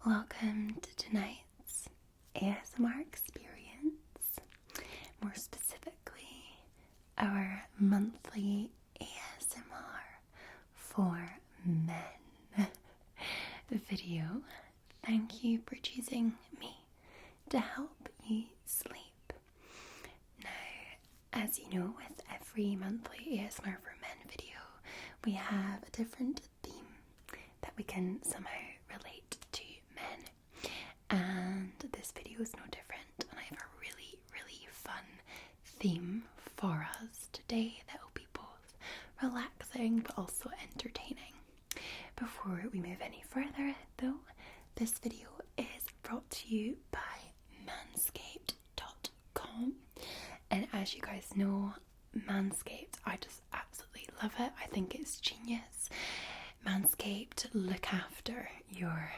Welcome to tonight's ASMR experience, more specifically our monthly ASMR for men video. Thank you for choosing me to help you sleep. Now, as you know, with every monthly ASMR for men video, we have a different theme that we can somehow relate to men, and this video is no different, and I have a really fun theme for us today that will be both relaxing but also entertaining. Before we move any further though, this video is brought to you by Manscaped.com, and as you guys know, Manscaped, I just absolutely love it. I think it's genius. Manscaped look after your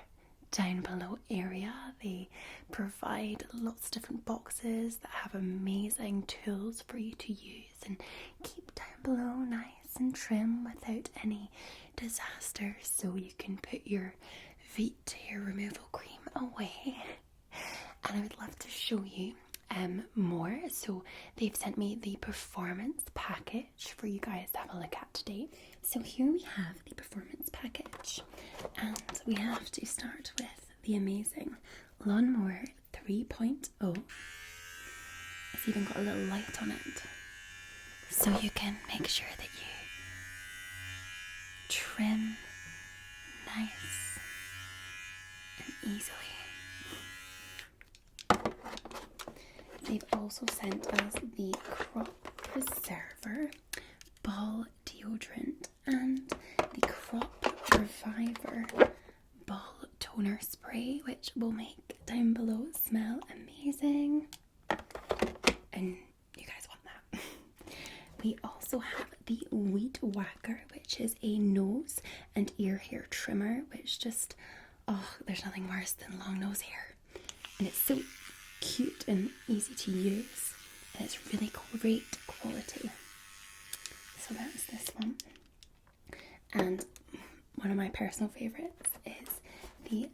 down below area. They provide lots of different boxes that have amazing tools for you to use and keep down below nice and trim without any disasters, so you can put your feet hair removal cream away. And I would love to show you more. So they've sent me the performance package for you guys to have a look at today. So here we have the performance package, and we have to start with the amazing Lawnmower 3.0. It's even got a little light on it, so you can make sure that you trim nice and easily. They've also sent us the Crop Preserver Ball Deodorant and the Crop Reviver Ball Toner Spray, which will make down below smell amazing. And you guys want that. We also have the Weed Whacker, which is a nose and ear hair trimmer, which just, there's nothing worse than long nose hair. And it's so cute and easy to use, and it's really great quality. So that's this one. And one of my personal favourites is the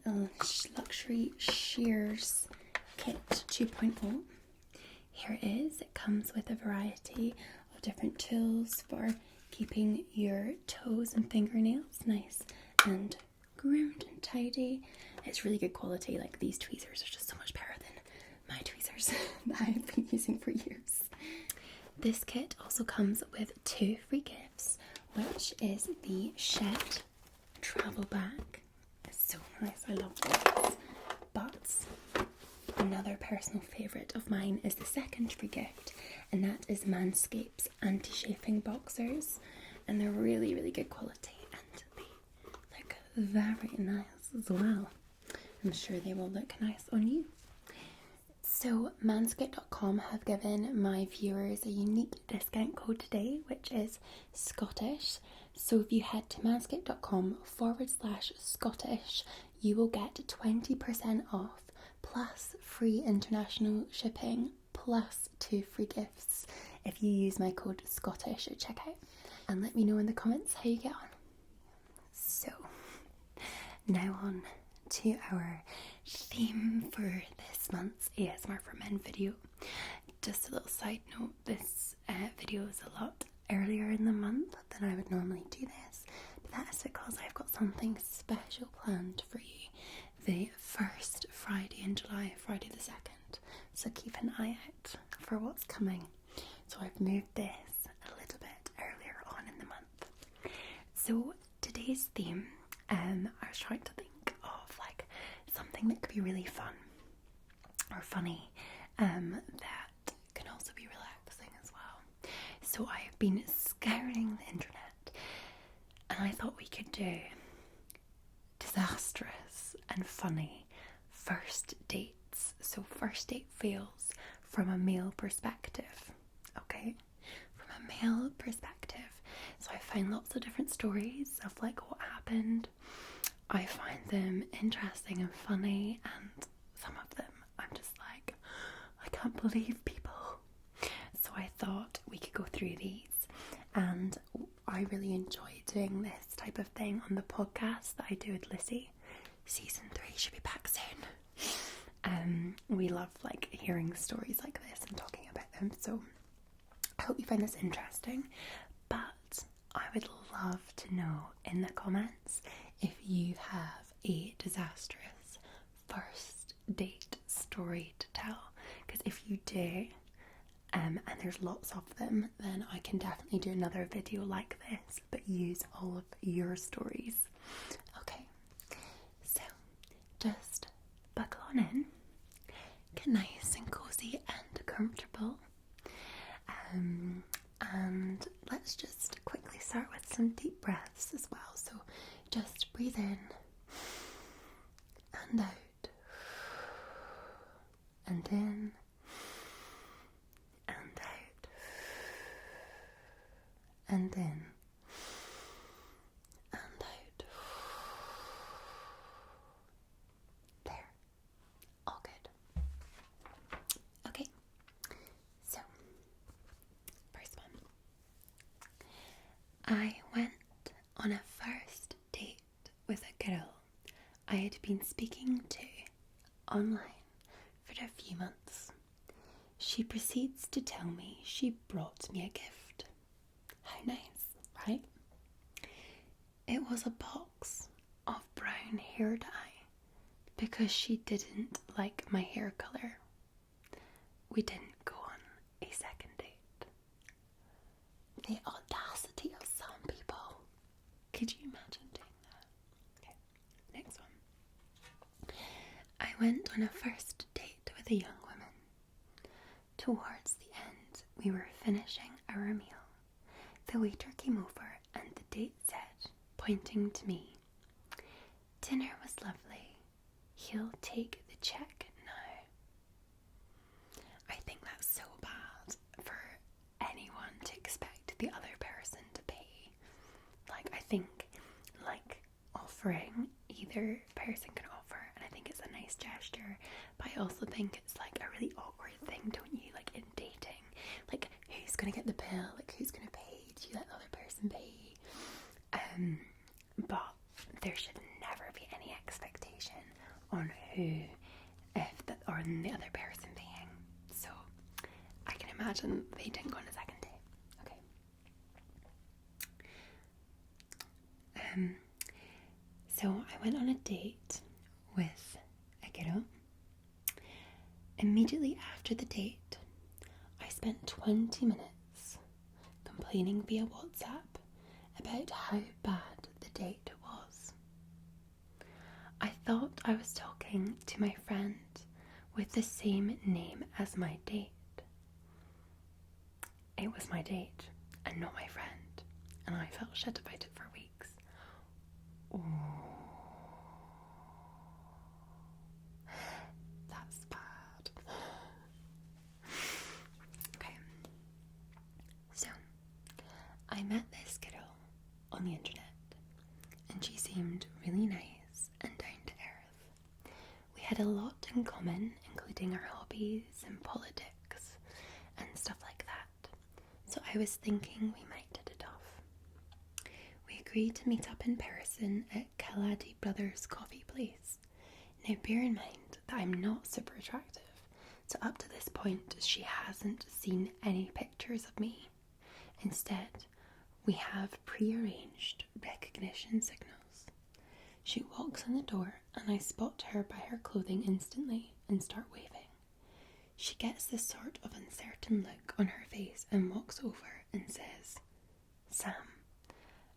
Luxury Shears Kit 2.0. Here it is. It comes with a variety of different tools for keeping your toes and fingernails nice and groomed and tidy. It's really good quality. Like, these tweezers are just so much better than my tweezers that I've been using for years. This kit also comes with 2 free gifts, which is the Shed travel bag. It's so nice, I love this. But another personal favourite of mine is the second free gift, and that is Manscaped's anti-chafing boxers, and they're really good quality, and they look very nice as well. I'm sure they will look nice on you. So Manscaped.com have given my viewers a unique discount code today, which is Scottish. So if you head to manscaped.com/Scottish, you will get 20% off, plus free international shipping, plus 2 free gifts if you use my code Scottish at checkout. And let me know in the comments how you get on. So now on to our theme for this month's ASMR for Men video. Just a little side note, this video is a lot earlier in the month than I would normally do this, but that is because I've got something special planned for you the first Friday in July, Friday the 2nd, so keep an eye out for what's coming. So I've moved this a little bit earlier on in the month. So today's theme, I was trying to think of like something that could be really fun or funny, that can also be relaxing as well. So I have been scouring the internet, and I thought we could do disastrous and funny first dates. So first date fails from a male perspective. Okay, from a male perspective. So I find lots of different stories of like what happened. I find them interesting and funny, and some of them I'm just like, I can't believe people. So I thought we could go through these, and I really enjoy doing this type of thing on the podcast that I do with Lissy. season 3 should be back soon. We love like hearing stories like this and talking about them, so I hope you find this interesting. But I would love to know in the comments if you have a disastrous first date story to tell, because if you do, and there's lots of them, then I can definitely do another video like this, but use all of your stories. Okay, so just buckle on in, get nice and cozy and comfortable, and let's just quickly start with some deep breaths as well. So just breathe in and out, and in and out, and in and out. There, all good. Okay, so first one. I went on a first date with a girl I had been speaking to online for a few months. She proceeds to tell me she brought me a gift. How nice, right? It was a box of brown hair dye because she didn't like my hair colour. We didn't go on a second date. The audacity of some people. Could you imagine doing that? Okay, next one. I went on a first date with a young woman. Towards the end, we were finishing our meal. The waiter came over and the date said, pointing to me, "Dinner was lovely. He'll take the check now." I think that's so bad for anyone to expect the other person to pay. Like, I think, like, offering, either person can offer, and I think it's a nice gesture, but I also think it's like a really awkward thing, don't you? Like in dating, like who's gonna get the bill? Like who's gonna pay? Do you let the other person pay? But there should never be any expectation on who, if the, or the other person paying. So I can imagine they didn't go on a second date. Okay. So I went on a date with a girl. Immediately after the date, I spent 20 minutes complaining via WhatsApp about how bad the date was. I thought I was talking to my friend with the same name as my date. It was my date and not my friend, and I felt shit about it for weeks. Oh, that's bad. Okay, so I met this girl on the internet, and she seemed really nice and down to earth. We had a lot in common, including our hobbies and politics and stuff like that, so I was thinking we might hit it off. We agreed to meet up in person at Kaladi Brothers coffee place. Now bear in mind that I'm not super attractive, so up to this point she hasn't seen any pictures of me. Instead, we have pre-arranged recognition signals. She walks in the door and I spot her by her clothing instantly and start waving. She gets this sort of uncertain look on her face and walks over and says, "Sam."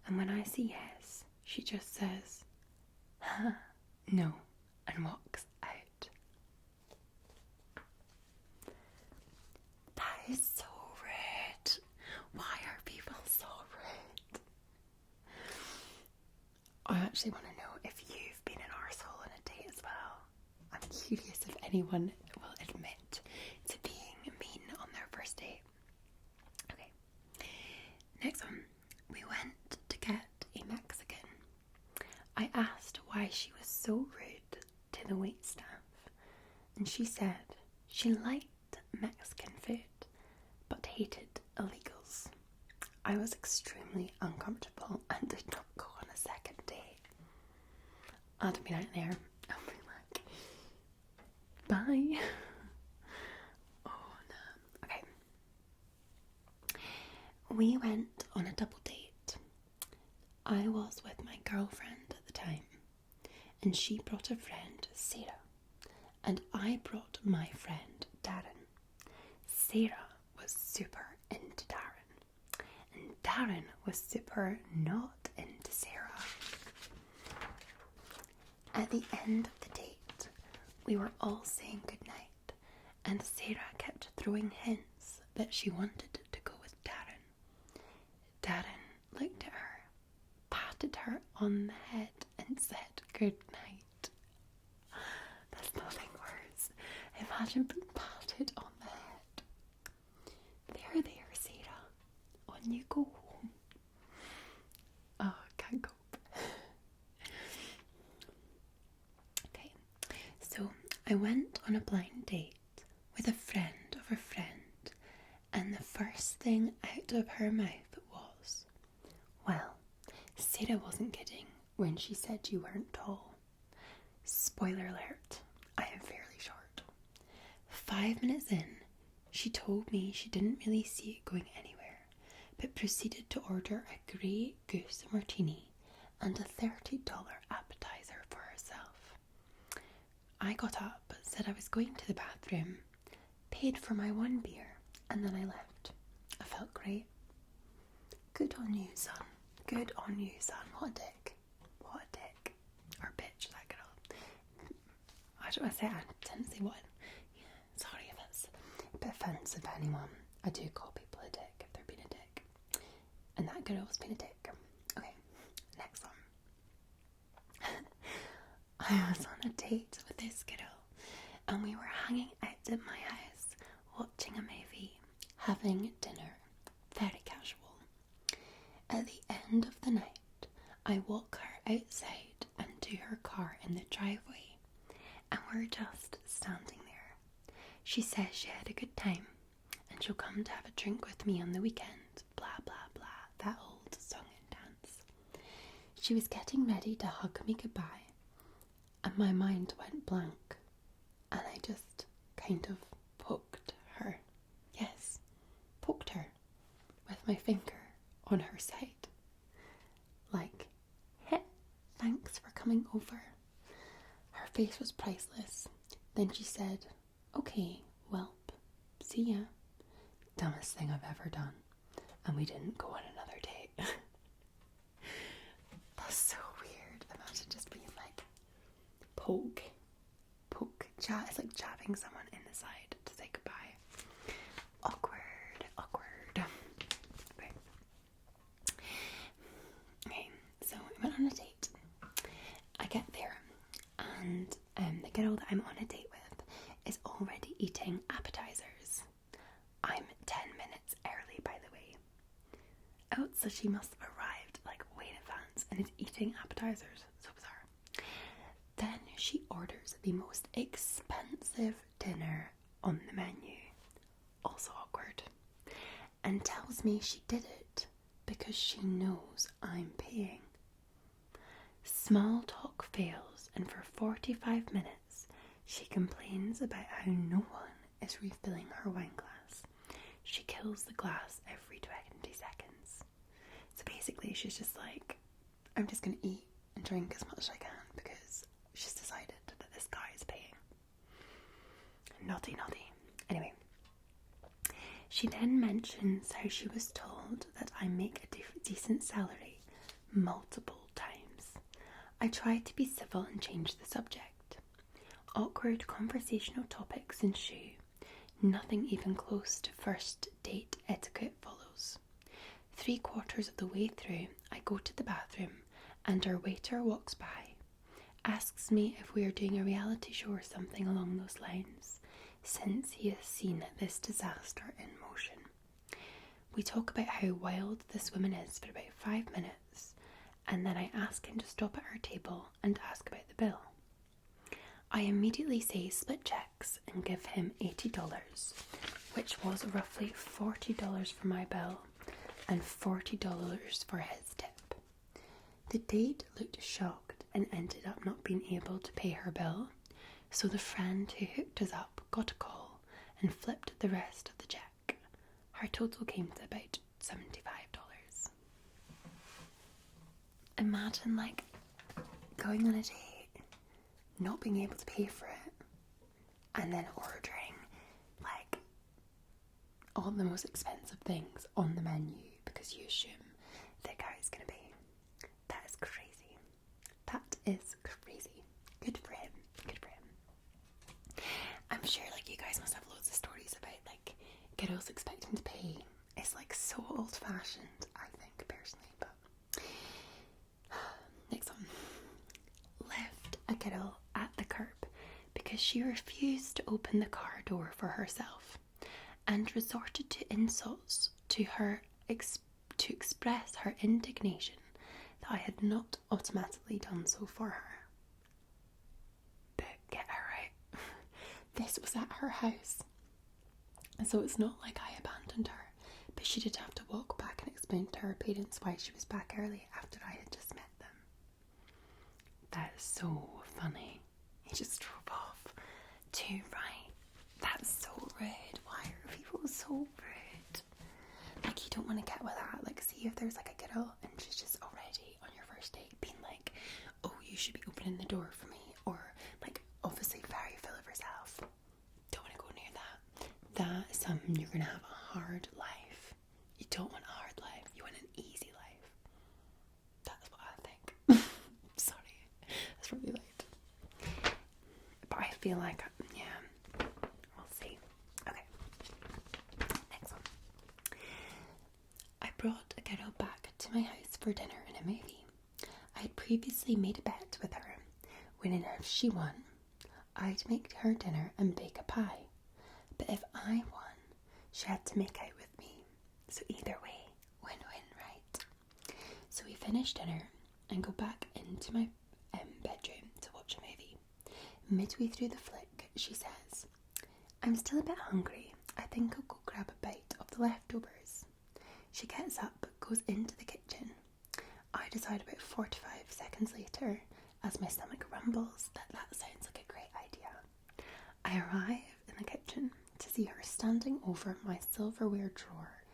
And when I say yes, she just says, "Huh, no," and walks out. That is so rude. Why are people so rude? I actually want to know if you've been an arsehole on a date as well. I'm curious if anyone will admit to being mean on their first date. Okay, next one. We went to get a Mexican. I asked why she was so rude to the waitstaff, and she said she liked Mexican food but hated illegals. I was extremely uncomfortable and did not go on a second date. I'd have been out there. I'd be like, bye. Oh no. Okay. We went on a double date. I was with my girlfriend at the time, and she brought a friend, Sarah, and I brought my friend, Darren. Sarah was super into Darren, and Darren was super not into Sarah. At the end of the date, we were all saying goodnight, and Sarah kept throwing hints that she wanted to go with Darren. Darren looked at her, patted her on the head, and said good night. There's nothing worse. Imagine being patted on the head. There, Sarah. On you go home. Oh, I can't cope. Okay, so I went on a blind date with a friend of a friend, and the first thing out of her mouth was, well, Sarah wasn't kidding when she said you weren't tall. Spoiler alert, I am fairly short. 5 minutes in, she told me she didn't really see it going anywhere, but proceeded to order a Grey Goose martini and a $30 appetizer for herself. I got up, said I was going to the bathroom, paid for my one beer, and then I left. I felt great. Good on you, son. Good on you, son. What a dick. What a dick. Or bitch, that girl. I don't want to say I didn't say what. Yeah, sorry if it's a bit offensive to anyone. I do call people a dick if they're being a dick. And that girl was being a dick. Okay, next one. I was on a date with this girl, and we were hanging out at my house, watching a movie, having dinner. Very casual. At the end of the night, I walk her outside and to her car in the driveway, and we're just standing there. She says she had a good time, and she'll come to have a drink with me on the weekend, blah blah blah, that old song and dance. She was getting ready to hug me goodbye, and my mind went blank, and I just kind of poked her. Yes, poked her with my finger on her side. Like, hey, thanks for coming over. Her face was priceless. Then she said, okay, welp, see ya. Dumbest thing I've ever done. And we didn't go on another date. That's so weird. Imagine just being like, poke, jab. It's like jabbing someone in the side to say goodbye. Awkward. Okay, so we went on a date. I get there, and the girl that I'm on a date with is already eating appetizers. I'm 10 minutes early, by the way. Oh, so she must have arrived like way in advance and is eating appetizers. So bizarre. Then she orders the most expensive dinner on the menu. Also awkward. And tells me she did it because she knows I'm paying. Small talk fails, and for 45 minutes she complains about how no one is refilling her wine glass. She kills the glass every 20 seconds. So basically she's just like, I'm just going to eat and drink as much as I can because she's decided that this guy is paying. Naughty. Anyway. She then mentions how she was told that I make a decent salary multiple times. I try to be civil and change the subject. Awkward conversational topics ensue. Nothing even close to first date etiquette follows. 3/4 of the way through, I go to the bathroom and our waiter walks by, asks me if we are doing a reality show or something along those lines, since he has seen this disaster in motion. We talk about how wild this woman is for about 5 minutes, and then I ask him to stop at our table and ask about the bill. I immediately say split checks and give him $80, which was roughly $40 for my bill and $40 for his tip. The date looked shocked and ended up not not been able to pay her bill, so the friend who hooked us up got a call and flipped the rest of the check. Her total came to about $75. Imagine like going on a date, not being able to pay for it, and then ordering like all the most expensive things on the menu because you assume the guy's gonna pay. That is crazy. That is crazy. Good for him. Good for him. I'm sure like you guys must have loads of stories about like girls expecting to pay. It's like so old fashioned, I think personally, but next one. Left a girl at the curb because she refused to open the car door for herself and resorted to insults to her to express her indignation that I had not automatically done so for her. But get her right. This was at her house. So it's not like I abandoned her, but she did have to walk back and explain to her parents why she was back early after I had just met them. That is so funny. He just drove off too right. That's so rude. Why are people so rude? Like, you don't want to get with that. Like, see if there's like a girl and she's just already on your first date being like, oh, you should be opening the door for me, or like obviously very full of herself. Don't want to go near that. That is something you're going to have a hard life. You don't want a hard life. You want an easy life. That's what I think. Sorry. That's probably loud. But I feel like, yeah, we'll see. Okay. Next one. I brought a girl back to my house for dinner and a movie. I had previously made a bet with her, winning if she won, I'd make her dinner and bake a pie. But if I won, she had to make out with me. So either way, win-win, right? So we finished dinner and go back into my bedroom to watch a movie. Midway through the flick, she says, I'm still a bit hungry. I think I'll go grab a bite of the leftovers. She gets up, goes into the kitchen. I decide about 45 seconds later, as my stomach rumbles, that sounds like a great idea. I arrive in the kitchen to see her standing over my silverware drawer,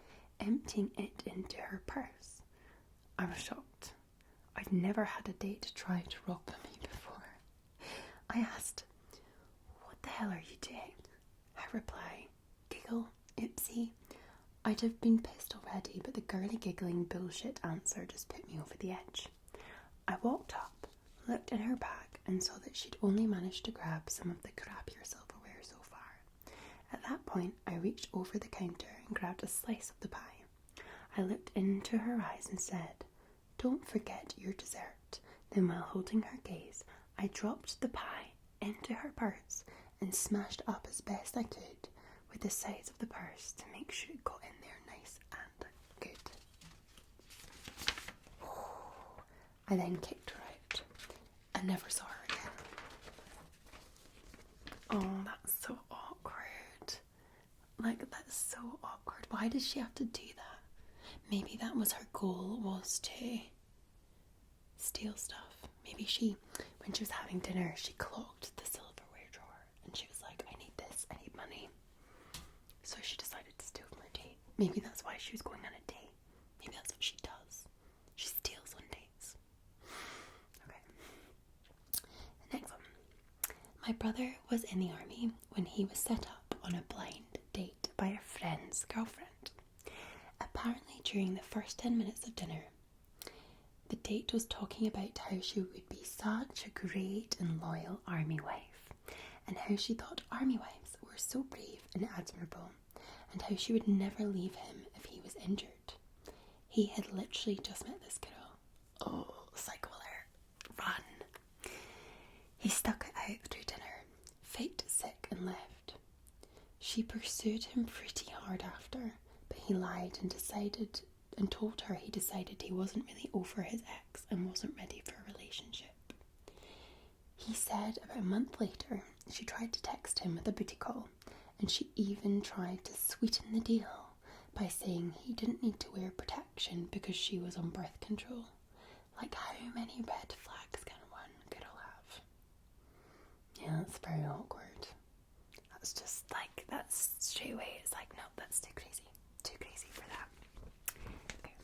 emptying it into her purse. I was shocked. I'd never had a date try to rob me before. I asked, what the hell are you doing? Her reply, giggle, oopsie. I'd have been pissed already, but the girly giggling bullshit answer just put me over the edge. I walked up, looked in her bag, and saw that she'd only managed to grab some of the crappier silverware so far. At that point, I reached over the counter and grabbed a slice of the pie. I looked into her eyes and said, don't forget your dessert. Then while holding her gaze, I dropped the pie into her purse and smashed up as best I could with the sides of the purse to make sure it got in there nice and good. I then kicked her out. I never saw her again. Oh, that's so awkward. Like, that's so awkward. Why did she have to do that? Maybe that was her goal, was to steal stuff. Maybe when she was having dinner, she clocked the silverware drawer and she was like, I need this, I need money. So she decided to steal from her date. Maybe that's why she was going on a date. Maybe that's what she does. She steals on dates. Okay. Next one. My brother was in the army when he was set up on a blind date by a friend's girlfriend. Apparently during the first 10 minutes of dinner, the date was talking about how she would be such a great and loyal army wife, and how she thought army wives were so brave and admirable, and how she would never leave him if he was injured. He had literally just met this girl. Oh, psycho alert. Run. He stuck it out through dinner, faked sick and left. She pursued him pretty hard after, but he lied and told her he decided he wasn't really over his ex and wasn't ready for a relationship. He said about a month later she tried to text him with a booty call, and she even tried to sweeten the deal by saying he didn't need to wear protection because she was on birth control. Like, how many red flags can one girl have? straight away it's like, no, that's too crazy for that. Okay.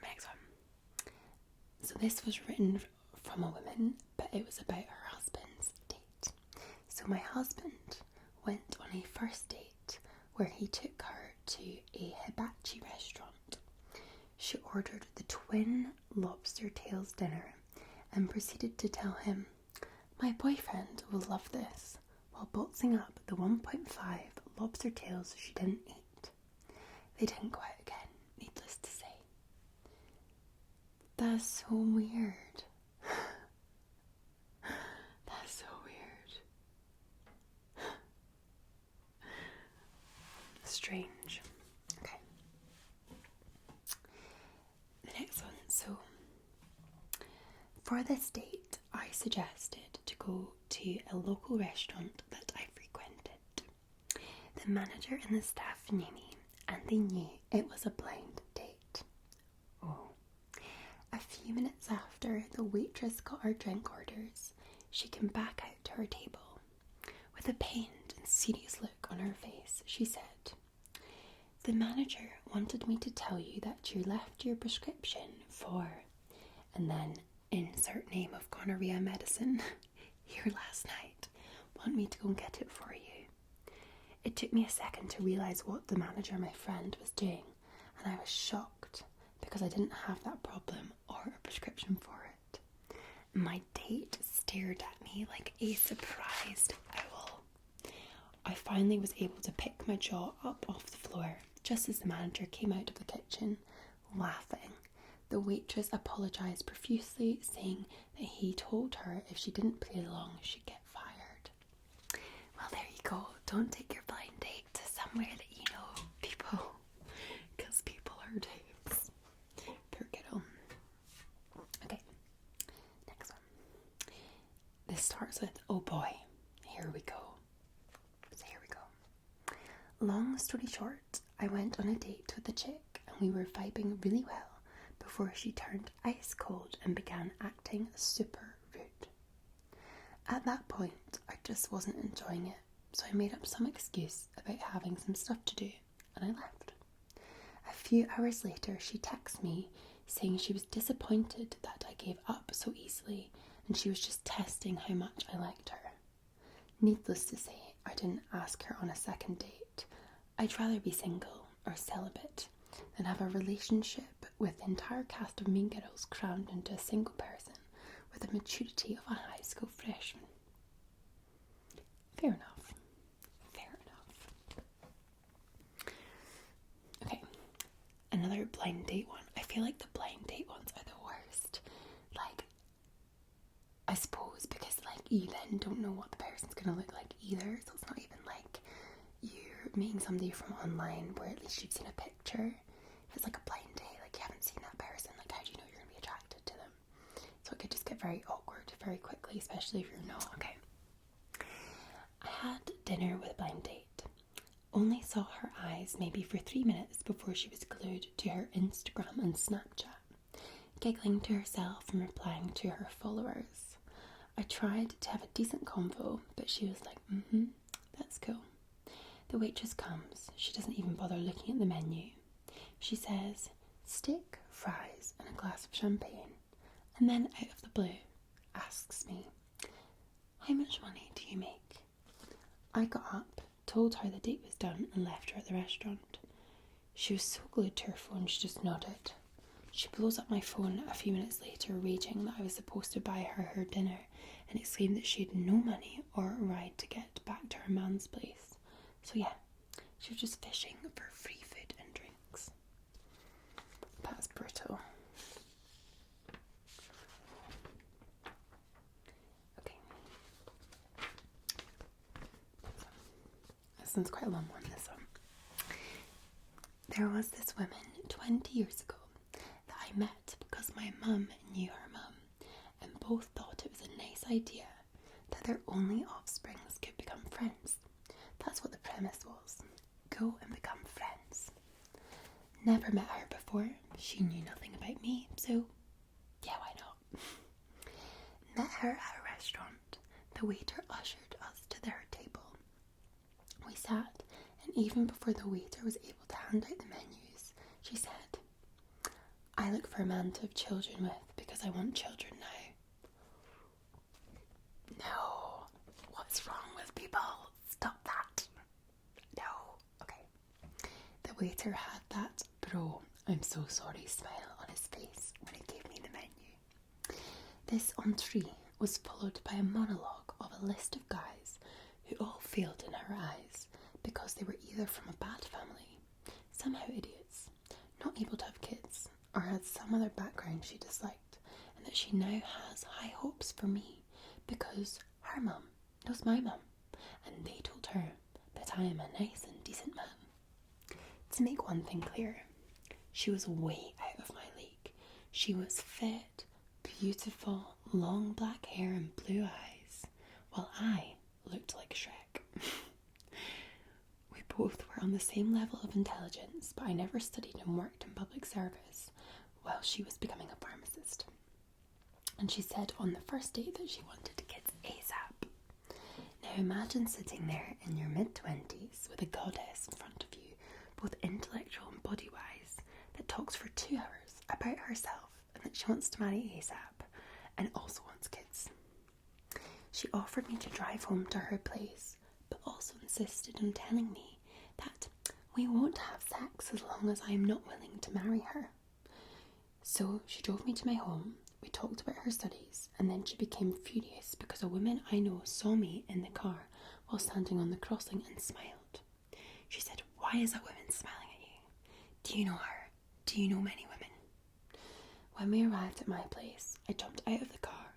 Next one. So this was written from a woman, but it was about her husband's date. So my husband went on a first date where he took her to a hibachi restaurant. She ordered the twin lobster tails dinner and proceeded to tell him, "My boyfriend will love this," while boxing up the 1.5 lobster tails she didn't eat. They didn't go out again, needless to say. That's so weird. That's so weird. Strange. Okay. The next one. So, for this date, I suggested to go to a local restaurant that I frequented. The manager and the staff knew me, and they knew it was a blind date. Oh. A few minutes after the waitress got our drink orders, she came back out to her table. With a pained and serious look on her face, she said, "The manager wanted me to tell you that you left your prescription for," and then insert name of gonorrhea medicine, "here last night. Want me to go and get it for you." It took me a second to realise what the manager, my friend, was doing, and I was shocked because I didn't have that problem or a prescription for it. My date stared at me like a surprised owl. I finally was able to pick my jaw up off the floor just as the manager came out of the kitchen, laughing. The waitress apologised profusely, saying that he told her if she didn't play along, she'd get fired. Well, there you go. Don't take your blind date to somewhere that you know people, because people are dicks. Poor kiddo. Okay, next one. This starts with, oh boy, here we go. So here we go. Long story short, I went on a date with a chick and we were vibing really well before she turned ice cold and began acting super rude. At that point, I just wasn't enjoying it, so I made up some excuse about having some stuff to do, and I left. A few hours later, she texted me saying she was disappointed that I gave up so easily and she was just testing how much I liked her. Needless to say, I didn't ask her on a second date. I'd rather be single or celibate than have a relationship with the entire cast of Mean Girls crammed into a single person with the maturity of a high school freshman. Fair enough. Fair enough. Okay, another blind date one. I feel like the blind date ones are the worst. Like, I suppose because like you then don't know what the person's gonna look like either, so it's not even like you're meeting somebody from online where at least you've seen a picture. If it's like a blind date, like you haven't seen that person, like how do you know you're gonna be attracted to them? So it could just get very awkward very quickly, especially if you're not. Okay. I had dinner with a blind date. Only saw her eyes maybe for 3 minutes before she was glued to her Instagram and Snapchat, giggling to herself and replying to her followers. I tried to have a decent convo, but she was like, that's cool. The waitress comes. She doesn't even bother looking at the menu. She says, steak, fries, and a glass of champagne, and then out of the blue asks me, how much money do you make? I got up, told her the date was done, and left her at the restaurant. She was so glued to her phone she just nodded. She blows up my phone a few minutes later, raging that I was supposed to buy her dinner, and exclaimed that she had no money or a ride to get back to her man's place. So yeah, she was just fishing for free food and drinks. That's brutal. Okay. This one's quite a long one, this one. There was this woman 20 years ago that I met because my mum knew her mum, and both thought it was a nice idea that their only offsprings could become friends. That's what the premise was. Go and become friends. Never met her before. She knew nothing about me, so yeah, why not? Met her at a restaurant. The waiter ushered us to their table. sat, and even before the waiter was able to hand out the menus, she said, "I look for a man to have children with because I want children now." No. What's wrong with people? Stop that. No. Okay. The waiter had that bro, I'm so sorry smile on his face when he gave me the menu. This entree was followed by a monologue of a list of guys who all failed in her eyes because they were either from a bad family, somehow idiots, not able to have kids, or had some other background she disliked, and that she now has high hopes for me because her mum knows my mum, and they told her that I am a nice and decent man. To make one thing clear, she was way out of my league. She was fit, beautiful, long black hair and blue eyes, while I looked like Shrek. We both were on the same level of intelligence, but I never studied and worked in public service while she was becoming a pharmacist. And she said on the first date that she wanted kids ASAP. Now imagine sitting there in your mid-20s with a goddess in front of you, both intellectual and body-wise, that talks for 2 hours about herself and that she wants to marry ASAP and also wants kids. She offered me to drive home to her place, but also insisted on telling me that we won't have sex as long as I am not willing to marry her. So she drove me to my home, we talked about her studies, and then she became furious because a woman I know saw me in the car while standing on the crossing and smiled. She said, "Why is that woman smiling at you? Do you know her? Do you know many women?" When we arrived at my place, I jumped out of the car,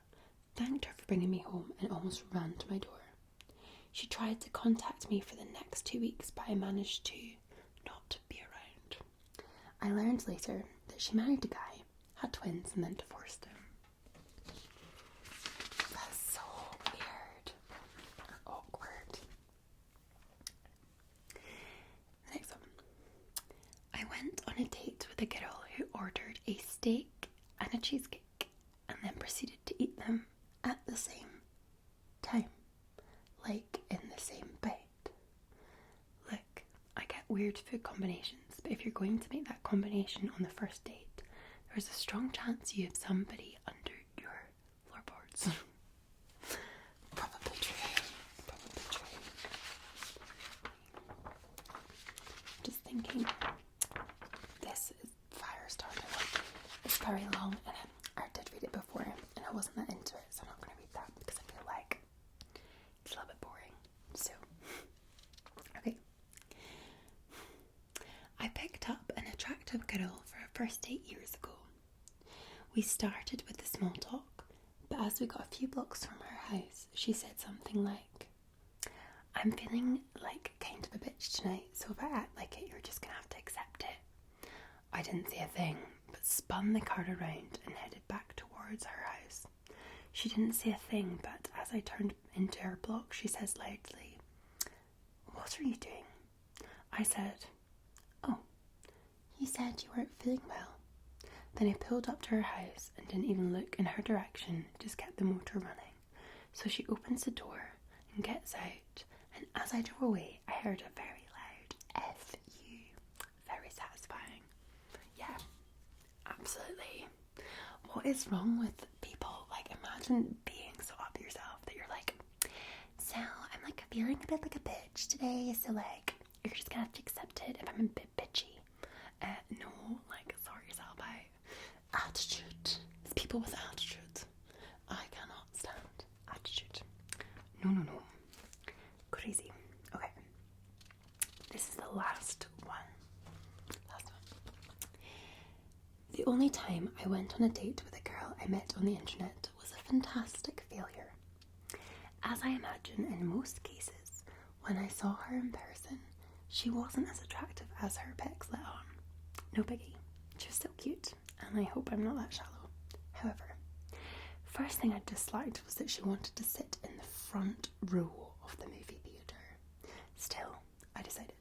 thanked her for bringing me home, and almost ran to my door. She tried to contact me for the next 2 weeks, but I managed to not be around. I learned later that she married a guy, had twins, and then divorced him. That's so weird. Or awkward. The next one. I went on a date with a girl who ordered a steak and a cheesecake and then proceeded to eat them at the same time, like in the same bite. Look, I get weird food combinations, but if you're going to make that combination on the first date, there's a strong chance you have somebody under your floorboards. Probably true. Probably true. Just thinking, this is fire starting. It's very long, and I did read it before, and I wasn't that into it, so I'm not going to read that because I feel like it's a little bit boring. So, okay. I picked up an attractive girl for a first date years ago. We started with the small talk, but as we got a few blocks from her house, she said something like, "I'm feeling like kind of a bitch tonight, so if I act like it, you're just going to have to accept it." I didn't say a thing, but spun the car around and headed back towards her house. She didn't say a thing, but as I turned into her block, she says loudly, "What are you doing?" I said, "Oh, you said you weren't feeling well." Then I pulled up to her house and didn't even look in her direction, just kept the motor running. So she opens the door and gets out, and as I drove away, I heard a very loud F-U. Very satisfying. Yeah, absolutely. What is wrong with people? Like, imagine being so up yourself that you're like, "So I'm like feeling a bit like a bitch today, so like you're just gonna have to accept it if I'm a bit bitchy." No, like, sort yourself out. Attitude. It's people with attitude. I cannot stand attitude. No. Crazy. Okay. This is the last one. The only time I went on a date with a girl I met on the internet was a fantastic failure. As I imagine in most cases, when I saw her in person, she wasn't as attractive as her pics let on. No biggie. She was still cute, and I hope I'm not that shallow. However, first thing I disliked was that she wanted to sit in the front row of the movie theatre. Still, I decided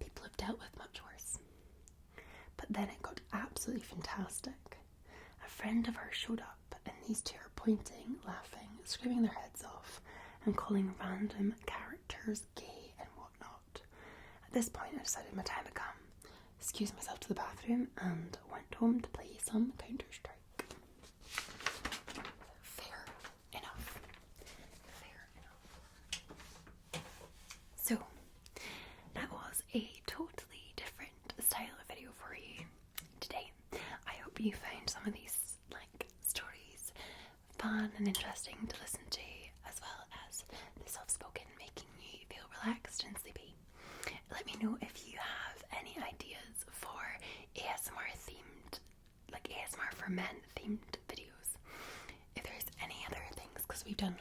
people have dealt with much worse. But then it got absolutely fantastic. A friend of hers showed up, and these two are pointing, laughing, screaming their heads off, and calling random characters gay and whatnot. at this point I decided my time had come, excused myself to the bathroom and went home to play some Counter-Strike. Fair enough. Fair enough. So, that was a totally different style of video for you today. I hope you found some of these stories fun and interesting to listen to, as well as the soft-spoken making you feel relaxed and sleepy. Let me know if you have any ideas for ASMR themed, ASMR for men themed videos. If there's any other things, because we've done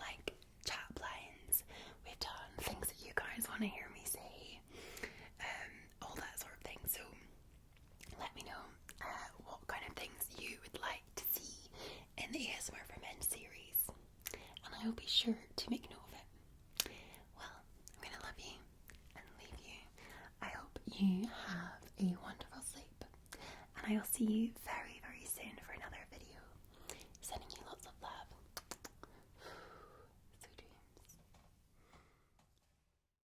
chat lines, we've done things that you guys want to hear me say, all that sort of thing. So let me know what kind of things you would like to see in the ASMR for Men series, and I will be sure to make note of it. Well, I'm going to love you and leave you. I hope you have a wonderful sleep, and I will see you very